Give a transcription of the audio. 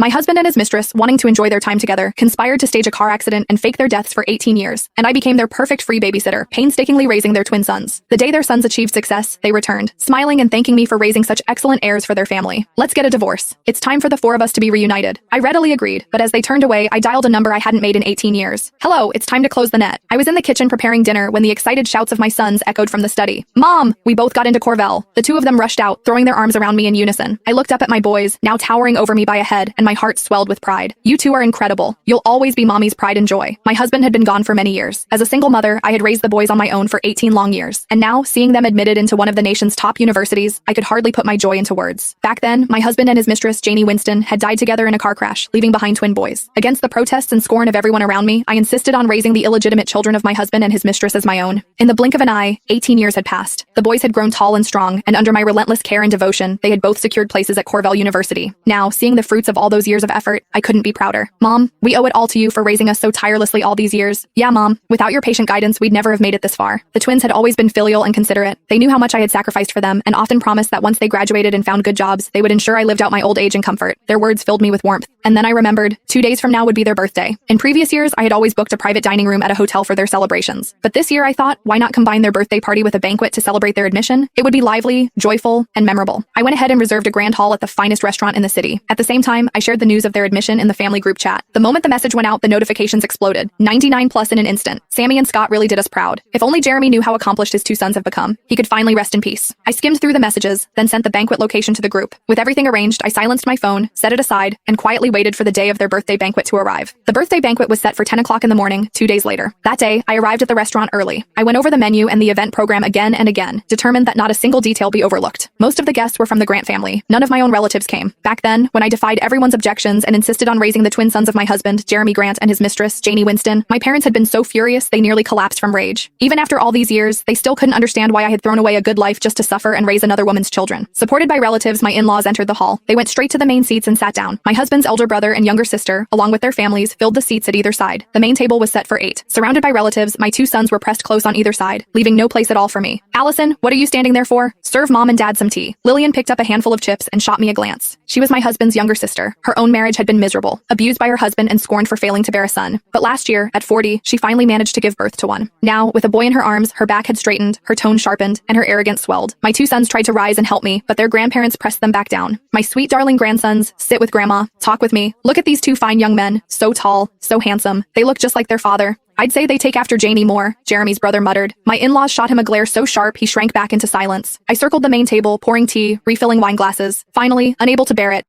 My husband and his mistress, wanting to enjoy their time together, conspired to stage a car accident and fake their deaths for 18 years, and I became their perfect free babysitter, painstakingly raising their twin sons. The day their sons achieved success, they returned, smiling and thanking me for raising such excellent heirs for their family. Let's get a divorce. It's time for the four of us to be reunited. I readily agreed, but as they turned away, I dialed a number I hadn't made in 18 years. Hello, it's time to close the net. I was in the kitchen preparing dinner when the excited shouts of my sons echoed from the study. Mom! We both got into Corvell. The two of them rushed out, throwing their arms around me in unison. I looked up at my boys, now towering over me by a head, and my heart swelled with pride. You two are incredible. You'll always be mommy's pride and joy. My husband had been gone for many years. As a single mother, I had raised the boys on my own for 18 long years. And now, seeing them admitted into one of the nation's top universities, I could hardly put my joy into words. Back then, my husband and his mistress, Janie Winston, had died together in a car crash, leaving behind twin boys. Against the protests and scorn of everyone around me, I insisted on raising the illegitimate children of my husband and his mistress as my own. In the blink of an eye, 18 years had passed. The boys had grown tall and strong, and under my relentless care and devotion, they had both secured places at Corvell University. Now, seeing the fruits of all those years of effort, I couldn't be prouder. Mom, we owe it all to you for raising us so tirelessly all these years. Yeah, Mom, without your patient guidance, we'd never have made it this far. The twins had always been filial and considerate. They knew how much I had sacrificed for them, and often promised that once they graduated and found good jobs, they would ensure I lived out my old age in comfort. Their words filled me with warmth. And then I remembered, 2 days from now would be their birthday. In previous years, I had always booked a private dining room at a hotel for their celebrations. But this year I thought, why not combine their birthday party with a banquet to celebrate their admission? It would be lively, joyful, and memorable. I went ahead and reserved a grand hall at the finest restaurant in the city. At the same time, I shared the news of their admission in the family group chat. The moment the message went out, the notifications exploded. 99 plus in an instant. Sammy and Scott really did us proud. If only Jeremy knew how accomplished his two sons have become, he could finally rest in peace. I skimmed through the messages, then sent the banquet location to the group. With everything arranged, I silenced my phone, set it aside, and quietly waited for the day of their birthday banquet to arrive. The birthday banquet was set for 10 o'clock in the morning, 2 days later. That day, I arrived at the restaurant early. I went over the menu and the event program again and again, determined that not a single detail be overlooked. Most of the guests were from the Grant family. None of my own relatives came. Back then, when I defied everyone's objections and insisted on raising the twin sons of my husband, Jeremy Grant, and his mistress, Janie Winston, my parents had been so furious they nearly collapsed from rage. Even after all these years, they still couldn't understand why I had thrown away a good life just to suffer and raise another woman's children. Supported by relatives, my in-laws entered the hall. They went straight to the main seats and sat down. My husband's elder brother and younger sister, along with their families, filled the seats at either side. The main table was set for 8. Surrounded by relatives, my two sons were pressed close on either side, leaving no place at all for me. Allison, what are you standing there for? Serve Mom and Dad some tea. Lillian picked up a handful of chips and shot me a glance. She was my husband's younger sister. Her own marriage had been miserable, abused by her husband and scorned for failing to bear a son. But last year, at 40, she finally managed to give birth to one. Now, with a boy in her arms, her back had straightened, her tone sharpened, and her arrogance swelled. My two sons tried to rise and help me, but their grandparents pressed them back down. My sweet darling grandsons, sit with Grandma, talk with me. Look at these two fine young men, so tall, so handsome. They look just like their father. I'd say they take after Janie more, Jeremy's brother muttered. My in-laws shot him a glare so sharp he shrank back into silence. I circled the main table, pouring tea, refilling wine glasses. Finally, unable to bear it,